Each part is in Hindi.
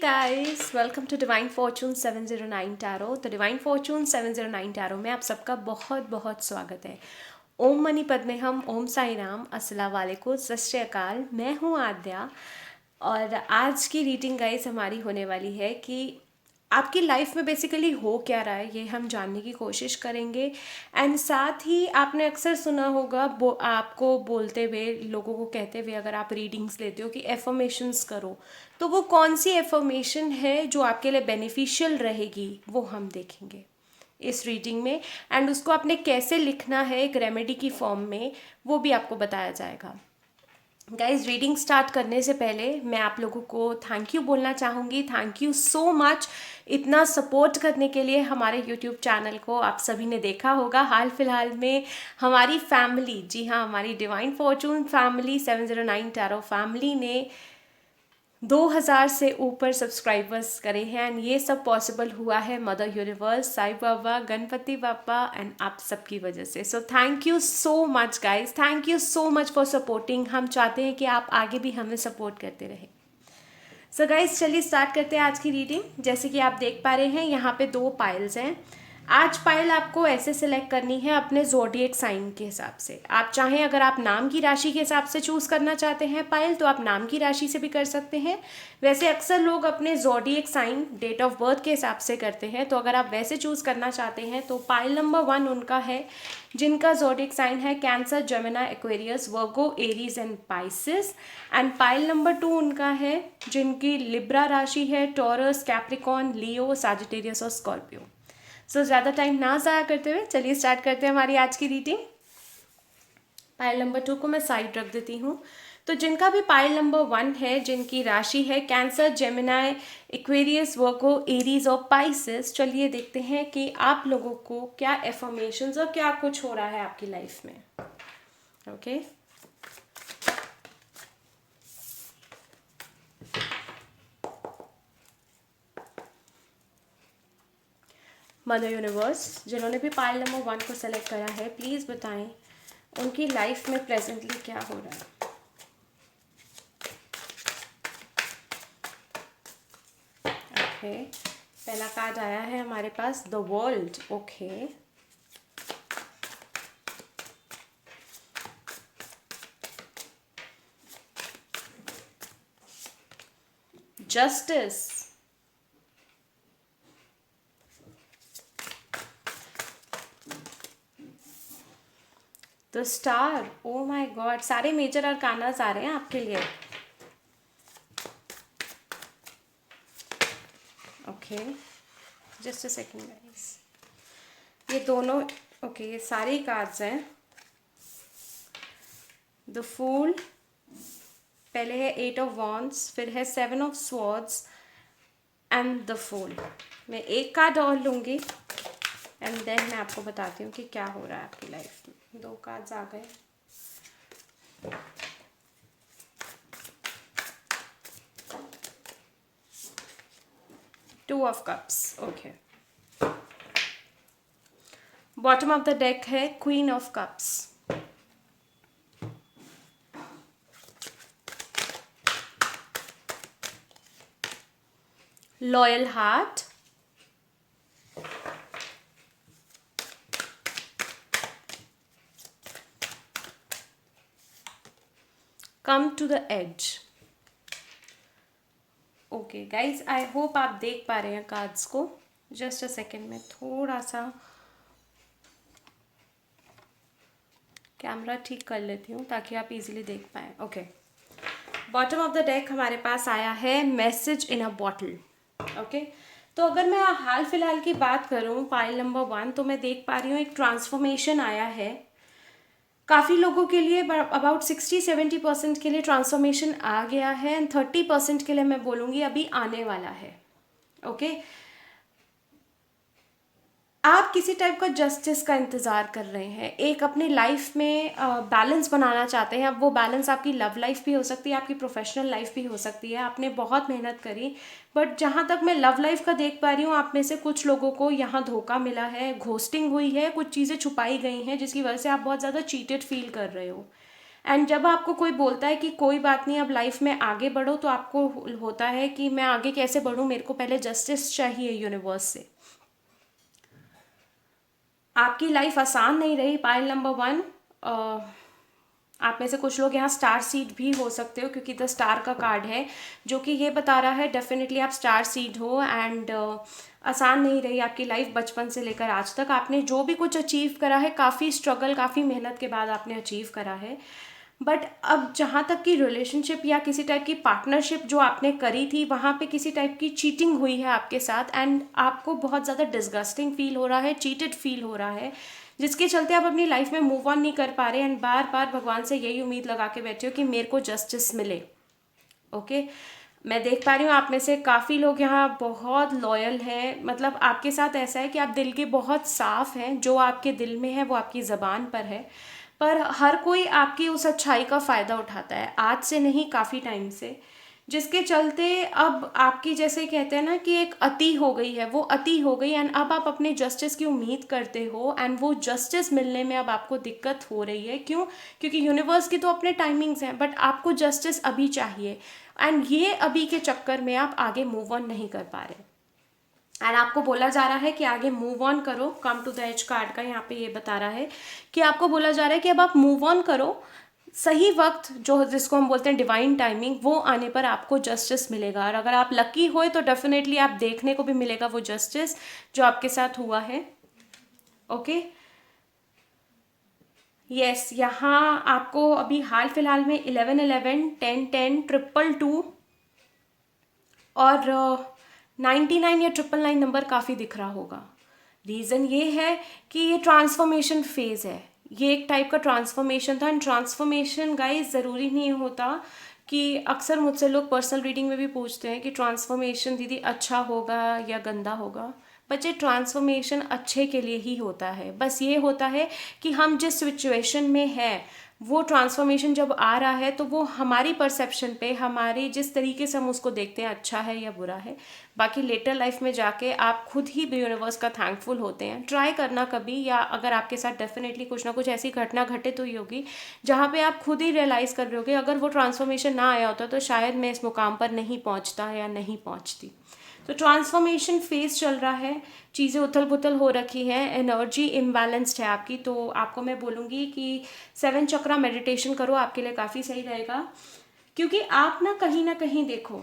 guys, welwelcome to Divine Fortune 709 Tarot। तो Divine Fortune 709 Tarot में आप सबका बहुत बहुत स्वागत है। ओम मनी पद्मे हम, ओम साई राम, अस्सलाम वालेकुम, सत श्री अकाल। मैं हूँ आद्या और आज की रीडिंग गाइस हमारी होने वाली है कि आपकी लाइफ में बेसिकली हो क्या रहा है, ये हम जानने की कोशिश करेंगे। एंड साथ ही आपने अक्सर सुना होगा आपको बोलते हुए, लोगों को कहते हुए, अगर आप रीडिंग्स लेते हो कि एफर्मेशंस करो, तो वो कौन सी एफर्मेशन है जो आपके लिए बेनिफिशियल रहेगी, वो हम देखेंगे इस रीडिंग में। एंड उसको आपने कैसे लिखना है एक रेमेडी की फॉर्म में, वो भी आपको बताया जाएगा। गाइज, रीडिंग स्टार्ट करने से पहले मैं आप लोगों को थैंक यू बोलना चाहूँगी। थैंक यू सो मच इतना सपोर्ट करने के लिए। हमारे यूट्यूब चैनल को आप सभी ने देखा होगा, हाल फिलहाल में हमारी फैमिली, जी हाँ, हमारी divine Fortune family 709 tarot family ने 2000 से ऊपर सब्सक्राइबर्स करे हैं। एंड ये सब पॉसिबल हुआ है मदर यूनिवर्स, साईं बाबा, गणपति बापा एंड आप सबकी वजह से। So thank you so much guys, thank you so much for supporting. हम चाहते हैं कि आप आगे भी हमें सपोर्ट करते रहें। सो गाइज, चलिए स्टार्ट करते हैं आज की रीडिंग। जैसे कि आप देख पा रहे हैं, यहाँ पे 2 पाइल्स हैं। आज पाइल आपको ऐसे सिलेक्ट करनी है अपने ज़ोडिएक साइन के हिसाब से। आप चाहें, अगर आप नाम की राशि के हिसाब से चूज़ करना चाहते हैं पाइल, तो आप नाम की राशि से भी कर सकते हैं। वैसे अक्सर लोग अपने zodiac sign date of birth के हिसाब से करते हैं, तो अगर आप वैसे चूज़ करना चाहते हैं तो पाइल नंबर 1 उनका है जिनका ज़ोडिएक साइन है cancer, Gemini, Aquarius, Virgo, Aries and Pisces. And pile number 2 उनका है जिनकी लिब्रा राशि है टॉरस, कैप्रिकॉन, लियो, सैजिटेरियस और स्कॉर्पियो। सो ज़्यादा टाइम ना ज़ाया करते हुए चलिए स्टार्ट करते हैं हमारी आज की रीडिंग। पाइल नंबर 2 को मैं साइड रख देती हूँ। तो जिनका भी पाइल नंबर 1 है, जिनकी राशि है कैंसर, जेमिनी, एक्वेरियस, वर्गो, एरीज और पाइसिस, चलिए देखते हैं कि आप लोगों को क्या एफर्मेशंस और क्या कुछ हो रहा है आपकी लाइफ में। ओके मदर यूनिवर्स, जिन्होंने भी पाइल नंबर 1 को सेलेक्ट करा है, प्लीज़ बताएं उनकी लाइफ में प्रेजेंटली क्या हो रहा है। ओके, पहला कार्ड आया है हमारे पास the world. Okay, justice, the star. Oh my god, सारे मेजर अरकानास आ रहे हैं आपके लिए। Okay, just a second guys, ये दोनों ओके ये सारे कार्ड्स हैं। द फूल, पहले है 8 ऑफ वॉन्ड्स, फिर है 7 of swords and the fool. मैं एक कार्ड और लूँगी एंड देन मैं आपको बताती हूँ कि क्या हो रहा है आपकी लाइफ में। 2 कार्ड्स आ गए। Two of cups. Okay, bottom of the deck है queen of cups. Loyal heart, come to the edge. Okay guys, I hope आप देख पा रहे हैं कार्ड्स को। जस्ट अ सेकेंड में थोड़ा सा कैमरा ठीक कर लेती हूँ ताकि आप इजीली देख पाएँ। Okay, bottom of the deck हमारे पास आया है मैसेज इन अ बॉटल। ओके, तो अगर मैं हाल फिलहाल की बात करूँ पाइल नंबर 1, तो मैं देख पा रही हूँ एक ट्रांसफॉर्मेशन आया है। काफ़ी लोगों के लिए अबाउट 60-70% के लिए ट्रांसफॉर्मेशन आ गया है एंड 30% के लिए मैं बोलूँगी अभी आने वाला है। ओके, आप किसी टाइप का जस्टिस का इंतज़ार कर रहे हैं, एक अपनी लाइफ में बैलेंस बनाना चाहते हैं। अब वो बैलेंस आपकी लव लाइफ भी हो सकती है, आपकी प्रोफेशनल लाइफ भी हो सकती है। आपने बहुत मेहनत करी, बट जहाँ तक मैं लव लाइफ का देख पा रही हूँ, आप में से कुछ लोगों को यहाँ धोखा मिला है, घोस्टिंग हुई है, कुछ चीज़ें छुपाई गई हैं जिसकी वजह से आप बहुत ज़्यादा चीटेड फील कर रहे हो। एंड जब आपको कोई बोलता है कि कोई बात नहीं, अब लाइफ में आगे बढ़ो, तो आपको होता है कि मैं आगे कैसे बढ़ूँ, मेरे को पहले जस्टिस चाहिए यूनिवर्स से। आपकी लाइफ आसान नहीं रही। पाइल नंबर 1, आप में से कुछ लोग यहाँ स्टार सीड भी हो सकते हो, क्योंकि द स्टार का कार्ड है जो कि ये बता रहा है डेफिनेटली आप स्टार सीड हो। एंड आसान नहीं रही आपकी लाइफ, बचपन से लेकर आज तक आपने जो भी कुछ अचीव करा है, काफ़ी स्ट्रगल, काफ़ी मेहनत के बाद आपने अचीव करा है। बट अब जहाँ तक कि रिलेशनशिप या किसी टाइप की पार्टनरशिप जो आपने करी थी, वहाँ पे किसी टाइप की चीटिंग हुई है आपके साथ, एंड आपको बहुत ज़्यादा डिस्गस्टिंग फील हो रहा है, चीटेड फील हो रहा है, जिसके चलते आप अपनी लाइफ में मूव ऑन नहीं कर पा रहे। एंड बार बार भगवान से यही उम्मीद लगा के बैठे हो कि मेरे को जस्टिस मिले। ओके, मैं देख पा रही हूँ आप में से काफ़ी लोग यहाँ बहुत लॉयल हैं, मतलब आपके साथ ऐसा है कि आप दिल के बहुत साफ हैं, जो आपके दिल में है वो आपकी ज़बान पर है, पर हर कोई आपकी उस अच्छाई का फ़ायदा उठाता है, आज से नहीं काफ़ी टाइम से, जिसके चलते अब आपकी, जैसे कहते हैं ना कि एक अति हो गई है, वो अति हो गई। एंड अब आप अपने जस्टिस की उम्मीद करते हो, एंड वो जस्टिस मिलने में अब आपको दिक्कत हो रही है। क्यों? क्योंकि यूनिवर्स की तो अपने टाइमिंग्स हैं, बट आपको जस्टिस अभी चाहिए, एंड ये अभी के चक्कर में आप आगे मूव ऑन नहीं कर पा रहे। एंड आपको बोला जा रहा है कि आगे मूव ऑन करो। Come to the edge card का यहाँ पे ये बता रहा है कि आपको बोला जा रहा है कि अब आप मूव ऑन करो, सही वक्त जो जिसको हम बोलते हैं डिवाइन टाइमिंग, वो आने पर आपको जस्टिस मिलेगा। और अगर आप लकी होए तो डेफिनेटली आप देखने को भी मिलेगा वो जस्टिस जो आपके साथ हुआ है। ओके, यस, यहाँ आपको अभी हाल फिलहाल में 1111, 1010, 222 और 99 या 999 नंबर काफ़ी दिख रहा होगा। रीज़न ये है कि ये ट्रांसफॉर्मेशन फेज़ है, ये एक टाइप का ट्रांसफॉर्मेशन था। एंड ट्रांसफॉर्मेशन गाइस ज़रूरी नहीं होता कि, अक्सर मुझसे लोग पर्सनल रीडिंग में भी पूछते हैं कि ट्रांसफॉर्मेशन दीदी अच्छा होगा या गंदा होगा। बच्चे, ट्रांसफॉर्मेशन अच्छे के लिए ही होता है। बस ये होता है कि हम जिस सिचुएशन में हैं, वो ट्रांसफॉर्मेशन जब आ रहा है तो वो हमारी परसेप्शन पे, हमारे जिस तरीके से हम उसको देखते हैं, अच्छा है या बुरा है। बाकी लेटर लाइफ में जाके आप खुद ही यूनिवर्स का थैंकफुल होते हैं। ट्राई करना कभी, या अगर आपके साथ डेफिनेटली कुछ ना कुछ ऐसी घटना घटित हुई होगी जहाँ पे आप खुद ही रियलाइज़ कर रहे होगे, अगर वो ट्रांसफॉर्मेशन ना आया होता तो शायद मैं इस मुकाम पर नहीं पहुँचता या नहीं पहुँचती। तो ट्रांसफॉर्मेशन फेज चल रहा है, चीज़ें उथल पुथल हो रखी हैं, एनर्जी इम्बैलेंस्ड है आपकी। तो आपको मैं बोलूँगी कि 7 चक्रा मेडिटेशन करो, आपके लिए काफ़ी सही रहेगा। क्योंकि आप ना कहीं देखो,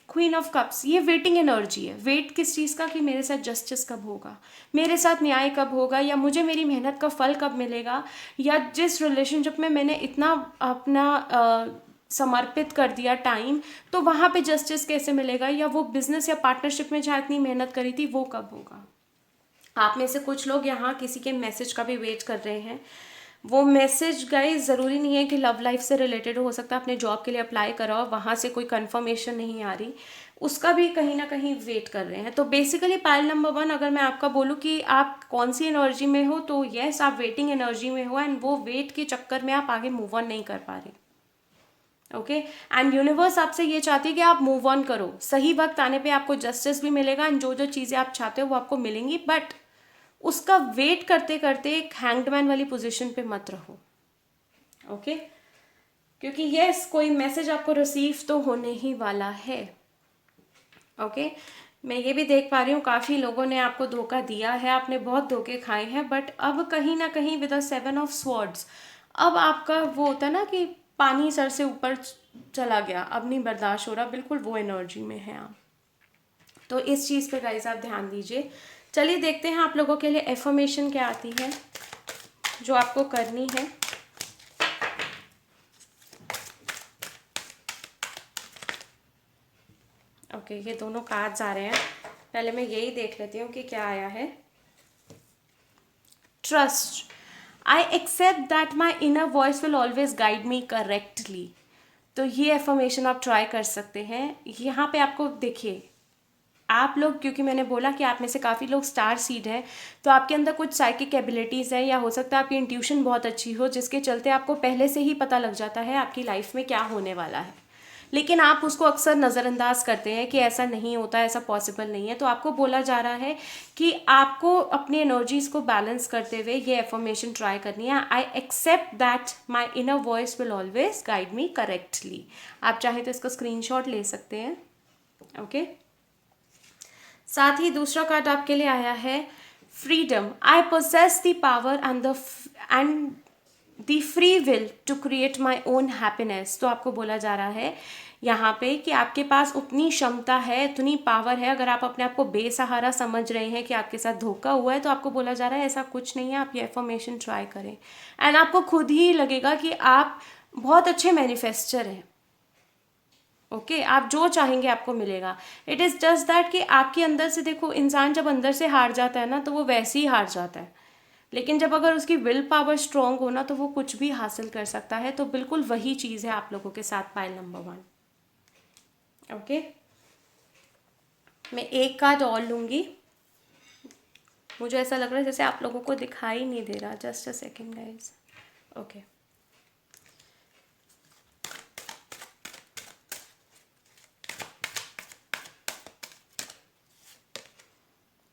क्वीन ऑफ कप्स, ये वेटिंग एनर्जी है। वेट किस चीज़ का? कि मेरे साथ जस्टिस कब होगा, मेरे साथ न्याय कब होगा, या मुझे मेरी मेहनत का फल कब मिलेगा, या जिस रिलेशनशिप में मैंने इतना अपना समर्पित कर दिया टाइम, तो वहाँ पे जस्टिस कैसे मिलेगा, या वो बिजनेस या पार्टनरशिप में जहाँ इतनी मेहनत करी थी वो कब होगा। आप में से कुछ लोग यहाँ किसी के मैसेज का भी वेट कर रहे हैं। वो मैसेज गाइस ज़रूरी नहीं है कि लव लाइफ से रिलेटेड हो सकता है, अपने जॉब के लिए अप्लाई कराओ, वहाँ से कोई कंफर्मेशन नहीं आ रही, उसका भी कहीं ना कहीं वेट कर रहे हैं। तो बेसिकली पाइल नंबर 1, अगर मैं आपका बोलूँ कि आप कौन सी एनर्जी में हो, तो यस, आप वेटिंग एनर्जी में हो, एंड वो वेट के चक्कर में आप आगे मूव ऑन नहीं कर पा रहे। ओके, एंड यूनिवर्स आपसे ये चाहती है कि आप मूव ऑन करो। सही वक्त आने पे आपको जस्टिस भी मिलेगा, एंड जो जो चीज़ें आप चाहते हो वो आपको मिलेंगी, बट उसका वेट करते करते एक हैंग्डमैन वाली पोजीशन पे मत रहो। ओके, क्योंकि यस, कोई मैसेज आपको रिसीव तो होने ही वाला है। ओके, मैं ये भी देख पा रही हूँ काफ़ी लोगों ने आपको धोखा दिया है, आपने बहुत धोखे खाए हैं, बट अब कहीं ना कहीं विद द 7 ऑफ स्वॉर्ड्स, अब आपका वो होता है ना कि पानी सर से ऊपर चला गया, अब नहीं बर्दाश्त हो रहा, बिल्कुल वो एनर्जी में है आप। तो इस चीज़ पे गाइस आप ध्यान दीजिए। चलिए देखते हैं आप लोगों के लिए एफर्मेशन क्या आती है जो आपको करनी है। ओके, ये दोनों कार्ड्स आ रहे हैं, पहले मैं यही देख लेती हूँ कि क्या आया है। Trust, I accept that my inner voice will always guide me correctly. तो ये एफर्मेशन आप ट्राई कर सकते हैं। यहाँ पे आपको देखिए, आप लोग, क्योंकि मैंने बोला कि आप में से काफ़ी लोग स्टार सीड हैं, तो आपके अंदर कुछ साइकिक एबिलिटीज़ हैं, या हो सकता है आपकी इंट्यूशन बहुत अच्छी हो, जिसके चलते आपको पहले से ही पता लग जाता है आपकी लाइफ में क्या होने वाला है। लेकिन आप उसको अक्सर नज़रअंदाज करते हैं कि ऐसा नहीं होता, ऐसा पॉसिबल नहीं है। तो आपको बोला जा रहा है कि आपको अपनी एनर्जीज़ को बैलेंस करते हुए ये एफर्मेशन ट्राई करनी है। I accept that my inner voice will always guide me correctly. आप चाहें तो इसका स्क्रीनशॉट ले सकते हैं। ओके साथ ही दूसरा कार्ड आपके लिए आया है freedom. I possess the power and the free will to create my own happiness. तो आपको बोला जा रहा है यहाँ पे कि आपके पास उतनी क्षमता है, उतनी पावर है। अगर आप अपने आप को बेसहारा समझ रहे हैं कि आपके साथ धोखा हुआ है, तो आपको बोला जा रहा है ऐसा कुछ नहीं है। आप ये एफर्मेशन ट्राई करें एंड आपको खुद ही लगेगा कि आप बहुत अच्छे मैनिफेस्टर हैं। ओके आप जो चाहेंगे आपको मिलेगा। इट इज़ जस्ट दैट कि आपके अंदर से, देखो इंसान जब अंदर से हार जाता है ना, तो वो वैसे ही हार जाता है। लेकिन जब अगर उसकी विल पावर स्ट्रांग हो ना, तो वो कुछ भी हासिल कर सकता है। तो बिल्कुल वही चीज़ है आप लोगों के साथ पाइल नंबर 1। ओके मैं एक कार्ड और लूँगी। मुझे ऐसा लग रहा है जैसे आप लोगों को दिखाई नहीं दे रहा। Just a second guys. Okay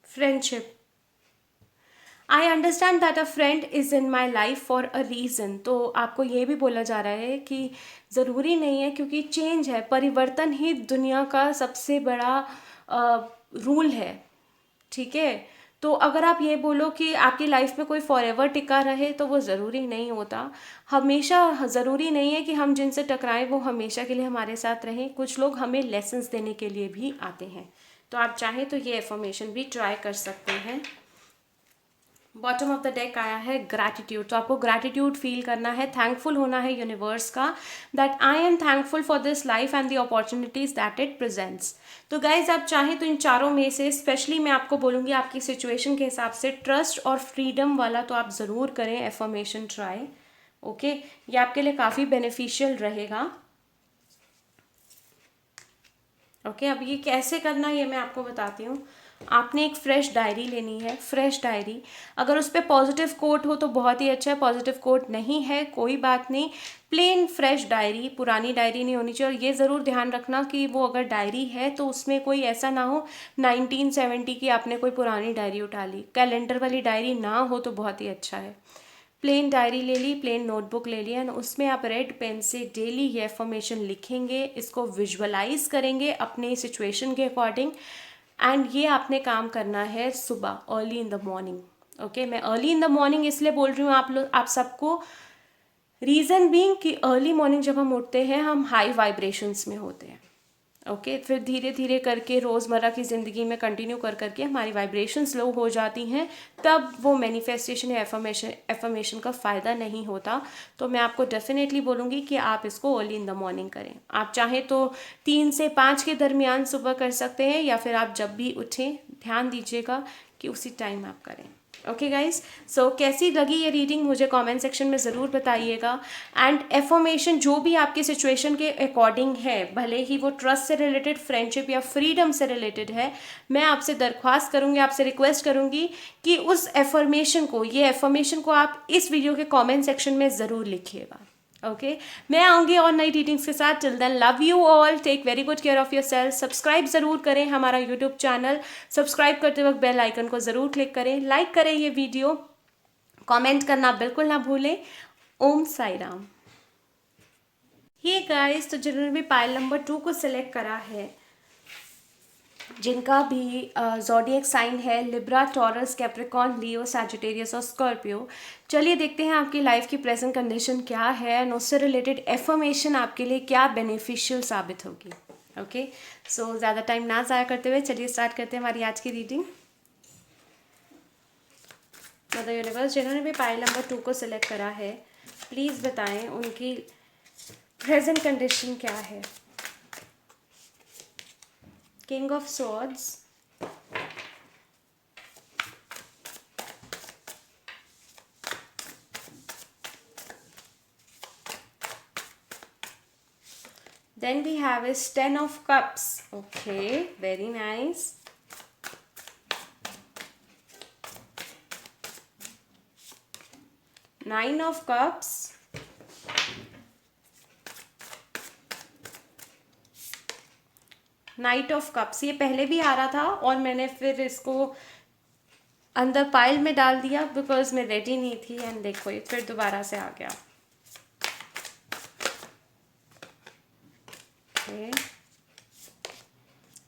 friendship. I understand that a friend is in my life for a reason. तो आपको ये भी बोला जा रहा है कि ज़रूरी नहीं है, क्योंकि चेंज है, परिवर्तन ही दुनिया का सबसे बड़ा रूल है। ठीक है तो अगर आप ये बोलो कि आपकी लाइफ में कोई फॉर एवर टिका रहे, तो वो ज़रूरी नहीं होता। हमेशा ज़रूरी नहीं है कि हम जिनसे टकराएं वो हमेशा के लिए हमारे साथ रहें। कुछ लोग हमें लेसन्स देने के लिए भी आते हैं। तो आप चाहें तो ये एफर्मेशन भी ट्राई कर सकते हैं। बॉटम ऑफ द डेक आया है ग्रैटिट्यूड। तो आपको ग्रैटिट्यूड फील करना है, थैंकफुल होना है यूनिवर्स का, that I am thankful for this life and the opportunities that it presents. तो गाइज आप चाहें तो इन चारों में से स्पेशली मैं आपको बोलूँगी आपकी सिचुएशन के हिसाब से ट्रस्ट और फ्रीडम वाला तो आप ज़रूर करें एफर्मेशन ट्राई। ओके ये आपके लिए काफ़ी बेनिफिशियल रहेगा। ओके अब ये कैसे करना है ये मैं आपको बताती हूँ। आपने एक फ्रेश डायरी लेनी है। फ्रेश डायरी, अगर उस पर पॉजिटिव कोट हो तो बहुत ही अच्छा है, पॉजिटिव कोट नहीं है कोई बात नहीं। प्लेन फ्रेश डायरी, पुरानी डायरी नहीं होनी चाहिए। और ये ज़रूर ध्यान रखना कि वो अगर डायरी है तो उसमें कोई ऐसा ना हो 1970 की आपने कोई पुरानी डायरी उठा ली। कैलेंडर वाली डायरी ना हो तो बहुत ही अच्छा है। प्लेन डायरी ले ली, प्लेन नोटबुक ले लिया, एंड उसमें आप रेड पेन से डेली ये एफर्मेशन लिखेंगे, इसको विजुअलाइज करेंगे अपने सिचुएशन के अकॉर्डिंग। एंड ये आपने काम करना है सुबह early in the morning. Okay मैं अर्ली इन द मॉर्निंग इसलिए बोल रही हूँ आप सबको, रीज़न बीइंग कि अर्ली मॉर्निंग जब हम उठते हैं हम हाई वाइब्रेशंस में होते हैं। ओके फिर धीरे धीरे करके रोज़मर्रा की ज़िंदगी में कंटिन्यू कर करके हमारी वाइब्रेशंस लो हो जाती हैं, तब वो मैनिफेस्टेशन या एफर्मेशन का फ़ायदा नहीं होता। तो मैं आपको डेफिनेटली बोलूँगी कि आप इसको अर्ली इन द मॉर्निंग करें। आप चाहें तो 3 से 5 के दरमियान सुबह कर सकते हैं, या फिर आप जब भी उठें ध्यान दीजिएगा कि उसी टाइम आप करें। ओके गाइज सो कैसी लगी ये रीडिंग मुझे कमेंट सेक्शन में ज़रूर बताइएगा। एंड एफर्मेशन जो भी आपकी सिचुएशन के अकॉर्डिंग है, भले ही वो ट्रस्ट से रिलेटेड, फ्रेंडशिप या फ्रीडम से रिलेटेड है, मैं आपसे दरख्वास्त करूँगी, आपसे रिक्वेस्ट करूँगी कि उस एफर्मेशन को, ये एफर्मेशन को आप इस वीडियो के कॉमेंट सेक्शन में ज़रूर लिखिएगा। ओके मैं आऊँगी और नई रीडिंग्स के साथ। Till then love you all, take very good care of yourself. Subscribe ज़रूर करें हमारा यूट्यूब चैनल। सब्सक्राइब करते वक्त बेल आइकन को ज़रूर क्लिक करें, लाइक करें ये वीडियो, कमेंट करना बिल्कुल ना भूलें। ओम साई राम। ये गाइस तो जिन्होंने भी पाइल नंबर 2 को सिलेक्ट करा है, जिनका भी ज़ोडिएक साइन है लिब्रा, टॉरस, कैप्रिकॉर्न, लियो, सैजिटेरियस और स्कॉर्पियो, चलिए देखते हैं आपकी लाइफ की प्रेजेंट कंडीशन क्या है एंड उससे रिलेटेड एफर्मेशन आपके लिए क्या बेनिफिशियल साबित होगी। ओके सो ज़्यादा टाइम ना ज़ाया करते हुए चलिए स्टार्ट करते हैं हमारी आज की रीडिंग। मदर यूनिवर्स जिन्होंने भी पाइल नंबर 2 को सिलेक्ट करा है, प्लीज़ बताएं उनकी प्रेजेंट कंडीशन क्या है। King of Swords, then we have is 10 of Cups. Okay, very nice. Nine of Cups, night of cups, ये पहले भी आ रहा था और मैंने फिर इसको अंदर पाइल में डाल दिया बिकॉज मैं रेडी नहीं थी, एंड देखो ये फिर दोबारा से आ गया। Okay,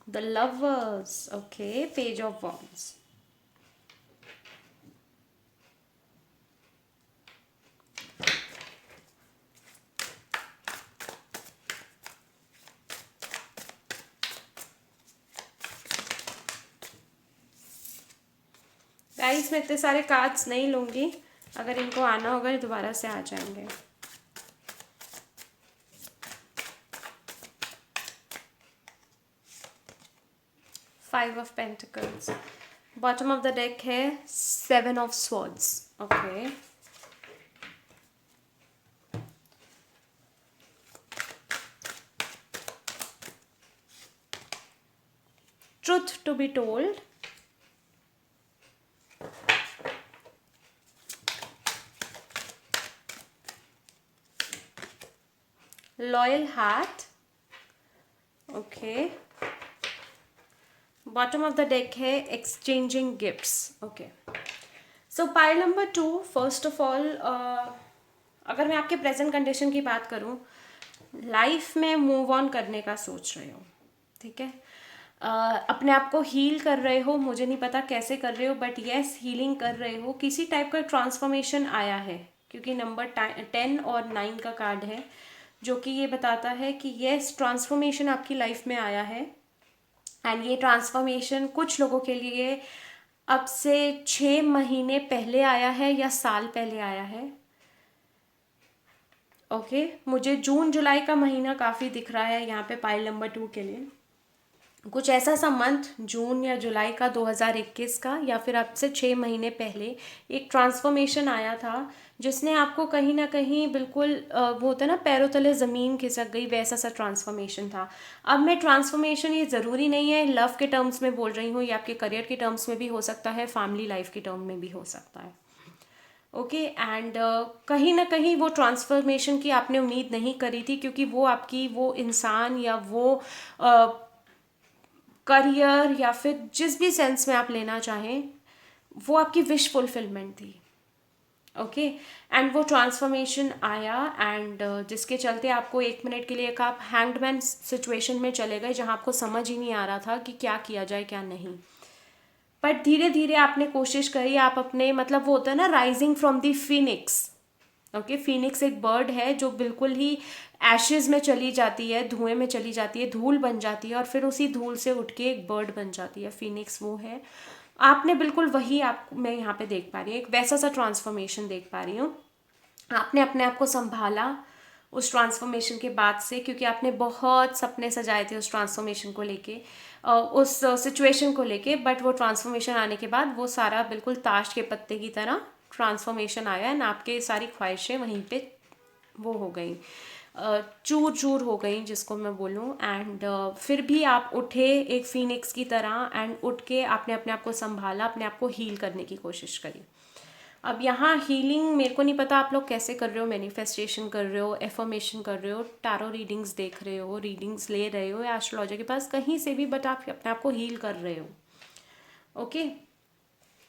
the lovers, okay, page of wands. Guys मैं इतने सारे कार्ड्स नहीं लूँगी, अगर इनको आना होगा दोबारा से आ जाएंगे। Five of pentacles, bottom of the deck है seven of swords. Okay, truth to be told, loyal heart. Okay, bottom of the deck है exchanging gifts. Okay, so pile number 2, first of all अगर मैं आपके प्रेजेंट कंडीशन की बात करूं, लाइफ में मूव ऑन करने का सोच रहे हो, ठीक है, अपने आप को हील कर रहे हो, मुझे नहीं पता कैसे कर रहे हो, बट येस हीलिंग कर रहे हो, किसी टाइप का ट्रांसफॉर्मेशन आया है, क्योंकि नंबर 10 और 9 का कार्ड है जो कि ये बताता है कि येस ट्रांसफॉर्मेशन आपकी लाइफ में आया है, एंड ये ट्रांसफॉर्मेशन कुछ लोगों के लिए अब से 6 महीने पहले आया है या साल पहले आया है। ओके, मुझे जून जुलाई का महीना काफ़ी दिख रहा है यहाँ पे पाइल नंबर 2 के लिए, कुछ ऐसा सा मंथ जून या जुलाई का 2021 का, या फिर अब से 6 महीने पहले एक ट्रांसफॉर्मेशन आया था जिसने आपको कहीं ना कहीं बिल्कुल वो होता है ना पैरों तले ज़मीन खिसक गई, वैसा सा ट्रांसफॉर्मेशन था। अब मैं ट्रांसफॉर्मेशन ये ज़रूरी नहीं है लव के टर्म्स में बोल रही हूँ, या आपके करियर के टर्म्स में भी हो सकता है, फैमिली लाइफ के टर्म में भी हो सकता है। ओके, एंड कहीं ना कहीं वो ट्रांसफॉर्मेशन की आपने उम्मीद नहीं करी थी, क्योंकि वो आपकी वो इंसान या वो करियर या फिर जिस भी सेंस में आप लेना चाहें, वो आपकी विश फुलफिलमेंट थी। ओके, एंड वो ट्रांसफॉर्मेशन आया, एंड जिसके चलते आपको 1 मिनट के लिए एक आप हैंगमैन सिचुएशन में चले गए जहां आपको समझ ही नहीं आ रहा था कि क्या किया जाए क्या नहीं, बट धीरे धीरे आपने कोशिश करी, आप अपने मतलब वो होता है ना rising from the Phoenix. Okay, Phoenix एक बर्ड है जो बिल्कुल ही एशेज में चली जाती है, धुएं में चली जाती है, धूल बन जाती है, और फिर उसी धूल से उठ के एक बर्ड बन जाती है, फिनिक्स वो है। आपने बिल्कुल वही आप मैं यहाँ पे देख पा रही हूँ, एक वैसा सा ट्रांसफॉर्मेशन देख पा रही हूँ। आपने अपने आप को संभाला उस ट्रांसफॉर्मेशन के बाद से, क्योंकि आपने बहुत सपने सजाए थे उस ट्रांसफॉर्मेशन को लेके, उस सिचुएशन को लेके, बट वो ट्रांसफॉर्मेशन आने के बाद वो सारा बिल्कुल ताश के पत्ते की तरह ट्रांसफॉर्मेशन आया, एंड आपके सारी ख्वाहिशें वहीं पे वो हो गई, चूर चूर हो गई जिसको मैं बोलूँ, एंड फिर भी आप उठे एक फीनिक्स की तरह, एंड उठ के आपने अपने आप को संभाला, अपने आप को हील करने की कोशिश करी। अब यहाँ हीलिंग मेरे को नहीं पता आप लोग कैसे कर रहे हो, मैनिफेस्टेशन कर रहे हो, एफर्मेशन कर रहे हो, टारो रीडिंग्स देख रहे हो, रीडिंग्स ले रहे हो, या एस्ट्रोलॉजर के पास कहीं से भी, बट आप अपने आप को हील कर रहे हो। ओके,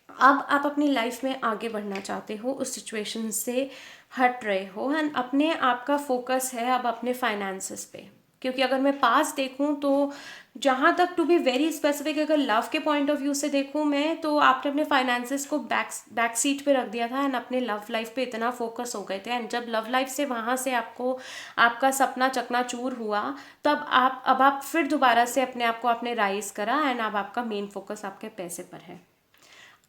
अब आप अपनी लाइफ में आगे बढ़ना चाहते हो, उस सिचुएशन से हट रहे हो, एंड अपने आप का फोकस है अब अपने फाइनेंसेस पे, क्योंकि अगर मैं पास देखूं तो जहाँ तक टू बी वेरी स्पेसिफिक अगर लव के पॉइंट ऑफ व्यू से देखूं मैं, तो आपने अपने फाइनेंसेस को बैक सीट पे रख दिया था, एंड अपने लव लाइफ पे इतना फोकस हो गए थे, एंड जब लव लाइफ से वहाँ से आपको आपका सपना चकनाचूर हुआ, तब आप फिर दोबारा से अपने आप को आपने राइज करा, एंड अब आपका मेन फोकस आपके पैसे पर है।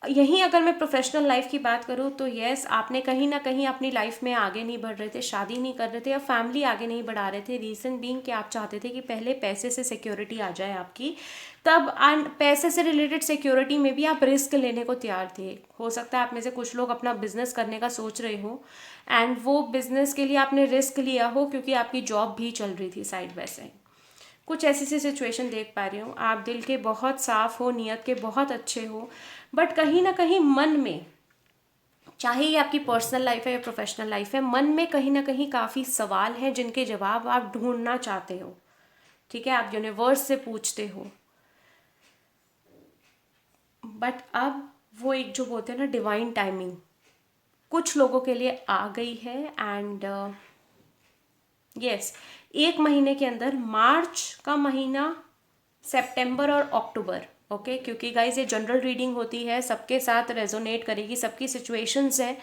यहीं अगर मैं प्रोफेशनल लाइफ की बात करूँ तो येस आपने कहीं ना कहीं अपनी लाइफ में आगे नहीं बढ़ रहे थे, शादी नहीं कर रहे थे, या फैमिली आगे नहीं बढ़ा रहे थे, रीज़न बीइंग कि आप चाहते थे कि पहले पैसे से सिक्योरिटी आ जाए आपकी, तब पैसे से रिलेटेड सिक्योरिटी में भी आप रिस्क लेने को तैयार थे। हो सकता है आप में से कुछ लोग अपना बिजनेस करने का सोच रहे हो, एंड वो बिजनेस के लिए आपने रिस्क लिया हो क्योंकि आपकी जॉब भी चल रही थी साइड बाय साइड। कुछ ऐसी सी सिचुएशन देख पा रही हूँ, आप दिल के बहुत साफ हो, नीयत के बहुत अच्छे हो, बट कहीं ना कहीं मन में, चाहे ये आपकी पर्सनल लाइफ है या प्रोफेशनल लाइफ है, मन में कहीं ना कहीं काफ़ी सवाल हैं जिनके जवाब आप ढूंढना चाहते हो। ठीक है, आप यूनिवर्स से पूछते हो, बट अब वो एक जो बोलते हैं ना डिवाइन टाइमिंग कुछ लोगों के लिए आ गई है। एंड यस, 1 महीने के अंदर, मार्च का महीना, सितंबर और अक्टूबर, ओके, क्योंकि गाइज ये जनरल रीडिंग होती है, सबके साथ रेजोनेट करेगी, सबकी सिचुएशंस हैं,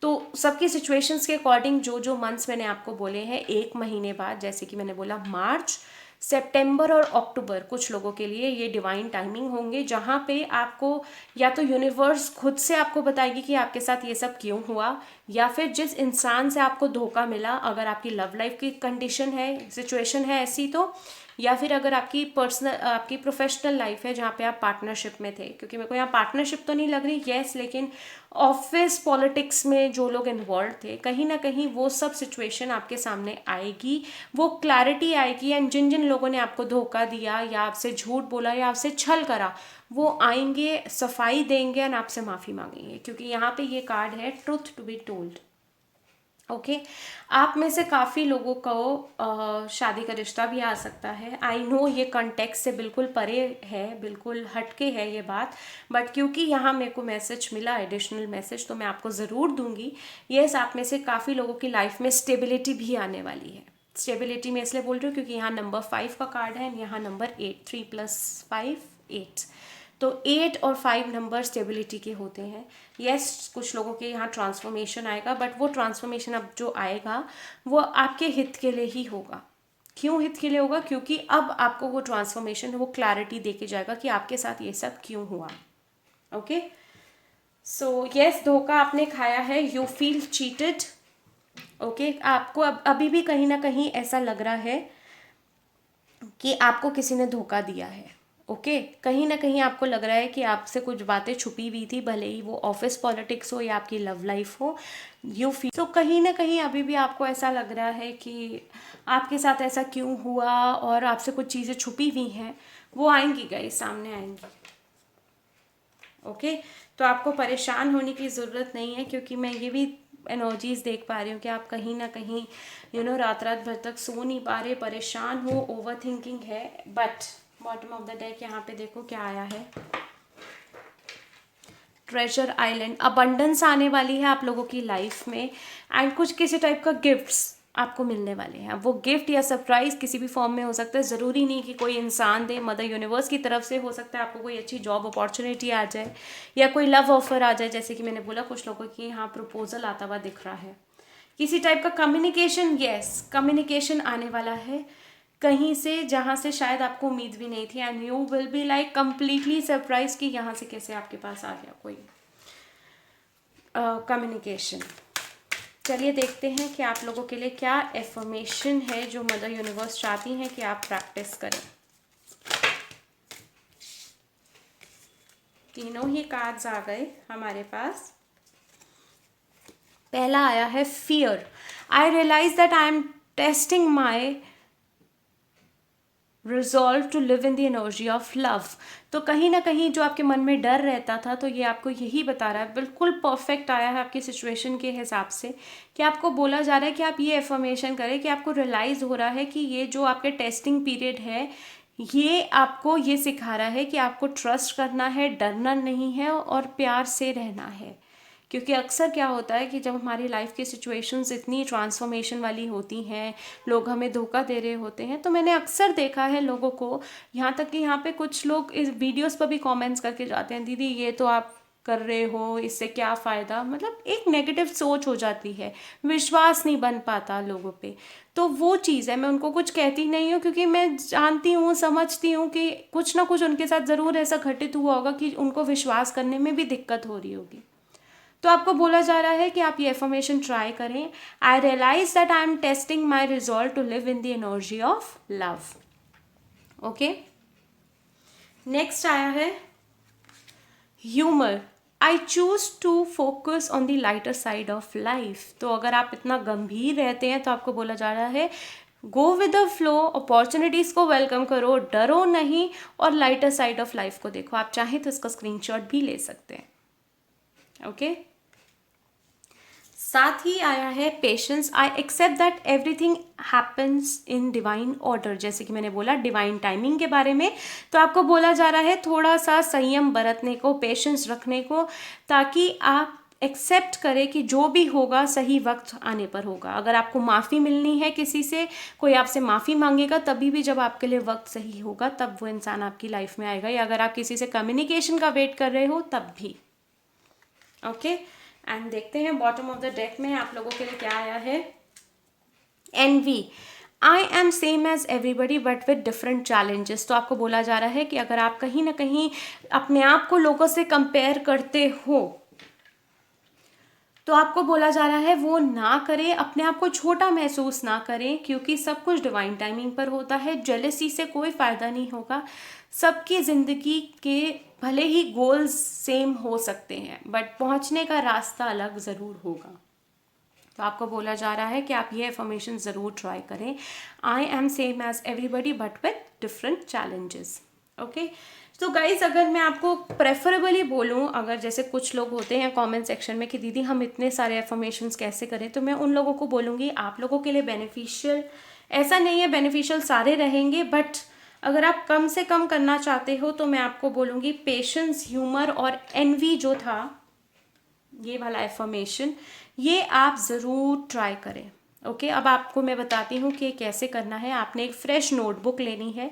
तो सबकी सिचुएशंस के अकॉर्डिंग जो जो मंथ्स मैंने आपको बोले हैं 1 महीने बाद, जैसे कि मैंने बोला मार्च, सितंबर और अक्टूबर, कुछ लोगों के लिए ये डिवाइन टाइमिंग होंगे, जहाँ पे आपको या तो यूनिवर्स खुद से आपको बताएगी कि आपके साथ ये सब क्यों हुआ, या फिर जिस इंसान से आपको धोखा मिला, अगर आपकी लव लाइफ की कंडीशन है, सिचुएशन है ऐसी तो, या फिर अगर आपकी पर्सनल, आपकी प्रोफेशनल लाइफ है जहाँ पे आप पार्टनरशिप में थे, क्योंकि मेरे को यहाँ पार्टनरशिप तो नहीं लग रही, यस, लेकिन ऑफिस पॉलिटिक्स में जो लोग इन्वॉल्व थे, कहीं ना कहीं वो सब सिचुएशन आपके सामने आएगी, वो क्लैरिटी आएगी, एंड जिन जिन लोगों ने आपको धोखा दिया या आपसे झूठ बोला या आपसे छल करा, वो आएंगे, सफाई देंगे एंड आपसे माफ़ी मांगेंगे, क्योंकि यहाँ पे ये कार्ड है truth to be told. Okay, आप में से काफ़ी लोगों को शादी का रिश्ता भी आ सकता है। आई नो ये कॉन्टेक्स्ट से बिल्कुल परे है, बिल्कुल हटके है ये बात, बट क्योंकि यहाँ मेरे को मैसेज मिला, एडिशनल मैसेज, तो मैं आपको ज़रूर दूंगी। येस, आप में से काफ़ी लोगों की लाइफ में स्टेबिलिटी भी आने वाली है। स्टेबिलिटी में इसलिए बोल रही हूँ क्योंकि यहाँ नंबर 5 का कार्ड है, यहाँ नंबर 8, 3 + 5 8, तो 8 और 5 नंबर स्टेबिलिटी के होते हैं। यस, कुछ लोगों के यहाँ ट्रांसफॉर्मेशन आएगा, बट वो ट्रांसफॉर्मेशन अब जो आएगा वो आपके हित के लिए ही होगा। क्यों हित के लिए होगा? क्योंकि अब आपको वो ट्रांसफॉर्मेशन, वो क्लैरिटी दे के जाएगा कि आपके साथ ये सब क्यों हुआ। ओके, सो यस, धोखा आपने खाया है, यू फील चीटेड। ओके, आपको अभी भी कहीं ना कहीं ऐसा लग रहा है कि आपको किसी ने धोखा दिया है। ओके, कहीं ना कहीं आपको लग रहा है कि आपसे कुछ बातें छुपी हुई थी, भले ही वो ऑफिस पॉलिटिक्स हो या आपकी लव लाइफ हो, यू फील, तो कहीं ना कहीं अभी भी आपको ऐसा लग रहा है कि आपके साथ ऐसा क्यों हुआ, और आपसे कुछ चीज़ें छुपी हुई हैं, वो आएंगी गाइस, सामने आएंगी। ओके, तो आपको परेशान होने की ज़रूरत नहीं है, क्योंकि मैं ये भी एनर्जीज देख पा रही हूँ कि आप कहीं ना कहीं रात रात भर तक सो नहीं पा रहे, परेशान हो, ओवर थिंकिंग है। But bottom of the deck यहाँ पे देखो क्या आया है, ट्रेजर आइलैंड, अबंडेंस आने वाली है आप लोगों की लाइफ में, एंड कुछ किसी टाइप का गिफ्ट्स आपको मिलने वाले हैं। वो गिफ्ट या सरप्राइज किसी भी फॉर्म में हो सकता है, ज़रूरी नहीं कि कोई इंसान दे, मदर यूनिवर्स की तरफ से हो सकता है, आपको कोई अच्छी जॉब अपॉर्चुनिटी आ जाए या कोई लव ऑफर आ जाए, जैसे कि मैंने बोला कुछ लोगों की यहाँ प्रपोजल आता हुआ दिख रहा है, किसी टाइप का कम्युनिकेशन, यस, कम्युनिकेशन आने वाला है कहीं से जहाँ से शायद आपको उम्मीद भी नहीं थी, and you will be like completely surprise कि यहाँ से कैसे आपके पास आ गया कोई कम्युनिकेशन। चलिए देखते हैं कि आप लोगों के लिए क्या एफर्मेशन है जो मदर यूनिवर्स चाहती हैं कि आप प्रैक्टिस करें। तीनों ही कार्ड्स आ गए हमारे पास। पहला आया है fear, I realise that I am testing my resolve to live in the energy of love. तो कहीं ना कहीं जो आपके मन में डर रहता था, तो ये आपको यही बता रहा है, बिल्कुल परफेक्ट आया है आपकी सिचुएशन के हिसाब से, कि आपको बोला जा रहा है कि आप ये एफर्मेशन करें कि आपको रियलाइज़ हो रहा है कि ये जो आपके टेस्टिंग पीरियड है, ये आपको ये सिखा रहा है कि आपको ट्रस्ट करना है, डरना नहीं है और प्यार से रहना है। क्योंकि अक्सर क्या होता है कि जब हमारी लाइफ की सिचुएशंस इतनी ट्रांसफॉर्मेशन वाली होती हैं, लोग हमें धोखा दे रहे होते हैं, तो मैंने अक्सर देखा है लोगों को, यहाँ तक कि यहाँ पे कुछ लोग इस वीडियोस पर भी कमेंट्स करके जाते हैं, दीदी ये तो आप कर रहे हो, इससे क्या फ़ायदा, मतलब एक नेगेटिव सोच हो जाती है, विश्वास नहीं बन पाता लोगों पे। तो वो चीज़ है, मैं उनको कुछ कहती नहीं हूँ, क्योंकि मैं जानती हूँ, समझती हूँ कि कुछ ना कुछ उनके साथ ज़रूर ऐसा घटित हुआ होगा कि उनको विश्वास करने में भी दिक्कत हो रही होगी। तो आपको बोला जा रहा है कि आप ये एफर्मेशन ट्राई करें, I realise that I am testing my resolve to live in the energy of love. Okay, next आया है humour, I choose to focus on the lighter side of life. तो अगर आप इतना गंभीर रहते हैं तो आपको बोला जा रहा है go with the flow, opportunities को वेलकम करो, डरो नहीं, और लाइटर साइड ऑफ लाइफ को देखो। आप चाहें तो इसका स्क्रीनशॉट भी ले सकते हैं। ओके, साथ ही आया है patience. I accept that everything happens in divine order, जैसे कि मैंने बोला डिवाइन टाइमिंग के बारे में। तो आपको बोला जा रहा है थोड़ा सा संयम बरतने को, पेशेंस रखने को, ताकि आप एक्सेप्ट करें कि जो भी होगा सही वक्त आने पर होगा। अगर आपको माफ़ी मिलनी है किसी से, कोई आपसे माफ़ी मांगेगा, तभी भी जब आपके लिए वक्त सही होगा तब वो इंसान आपकी लाइफ में आएगा, या अगर आप किसी से कम्युनिकेशन का वेट कर रहे हो तब भी। ओके, एंड देखते हैं बॉटम ऑफ द डेक में आप लोगों के लिए क्या आया है। Envy, I am same as everybody but with different challenges. तो आपको बोला जा रहा है कि अगर आप कहीं ना कहीं अपने आप को लोगों से कंपेयर करते हो तो आपको बोला जा रहा है वो ना करें, अपने आप को छोटा महसूस ना करें, क्योंकि सब कुछ डिवाइन टाइमिंग पर होता है। जेलसी से कोई फ़ायदा नहीं होगा। सबकी ज़िंदगी के भले ही गोल्स सेम हो सकते हैं बट पहुंचने का रास्ता अलग ज़रूर होगा। तो आपको बोला जा रहा है कि आप ये इन्फॉर्मेशन ज़रूर ट्राई करें। I am same as everybody but with different challenges. Okay, तो गाइज अगर मैं आपको प्रेफरेबली बोलूँ, अगर जैसे कुछ लोग होते हैं कमेंट सेक्शन में कि दीदी हम इतने सारे एफर्मेशंस कैसे करें, तो मैं उन लोगों को बोलूँगी आप लोगों के लिए बेनिफिशियल ऐसा नहीं है, बेनिफिशियल सारे रहेंगे, बट अगर आप कम से कम करना चाहते हो तो मैं आपको बोलूँगी पेशेंस, ह्यूमर और एनवी जो था ये वाला एफर्मेशन, ये आप ज़रूर ट्राई करें। ओके, अब आपको मैं बताती हूँ कि कैसे करना है। आपने एक फ्रेश नोटबुक लेनी है,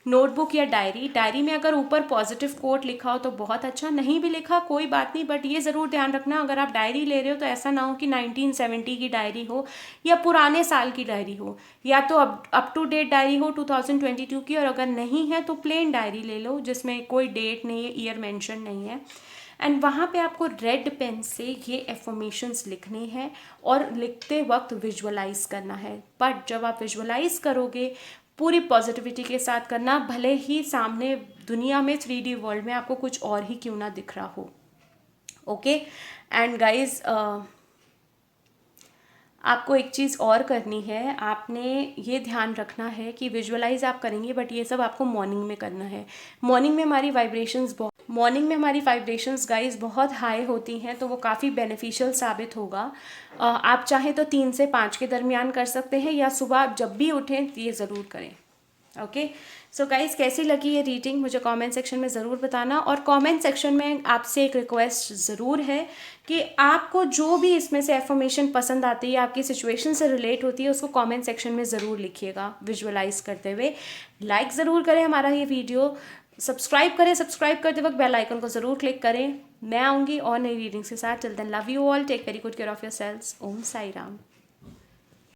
नोटबुक या डायरी में अगर ऊपर पॉजिटिव कोट लिखा हो तो बहुत अच्छा, नहीं भी लिखा कोई बात नहीं, बट ये ज़रूर ध्यान रखना अगर आप डायरी ले रहे हो तो ऐसा ना हो कि 1970 की डायरी हो या पुराने साल की डायरी हो, या तो अप टू डेट डायरी हो 2022 की, और अगर नहीं है तो प्लेन डायरी ले लो जिसमें कोई डेट नहीं है, ईयर मेंशन नहीं है। एंड वहाँ पे आपको रेड पेन से ये एफर्मेशंस लिखने हैं और लिखते वक्त विजुअलाइज करना है। बट जब आप विजुअलाइज करोगे पूरी पॉजिटिविटी के साथ करना, भले ही सामने दुनिया में 3D वर्ल्ड में आपको कुछ और ही क्यों ना दिख रहा हो। ओके, एंड गाइज आपको एक चीज़ और करनी है, आपने ये ध्यान रखना है कि विजुअलाइज आप करेंगे बट ये सब आपको मॉर्निंग में करना है। मॉर्निंग में हमारी वाइब्रेशंस गाइज बहुत हाई होती हैं, तो वो काफ़ी बेनिफिशियल साबित होगा। आप चाहें तो 3 से 5 के दरमियान कर सकते हैं, या सुबह आप जब भी उठें ये ज़रूर करें। ओके, सो गाइज कैसी लगी ये रीडिंग मुझे कमेंट सेक्शन में ज़रूर बताना। और कमेंट सेक्शन में आपसे एक रिक्वेस्ट ज़रूर है कि आपको जो भी इसमें से एफर्मेशन पसंद आती है, आपकी सिचुएशन से रिलेट होती है, उसको कमेंट सेक्शन में ज़रूर लिखिएगा विजुअलाइज करते हुए। लाइक ज़रूर करें हमारा ये वीडियो, सब्सक्राइब करें, सब्सक्राइब करते वक्त बेल आइकन को ज़रूर क्लिक करें। मैं आऊँगी और नई रीडिंग्स के साथ। Till then love you all, take very good care of yourselves. Om Sai Ram.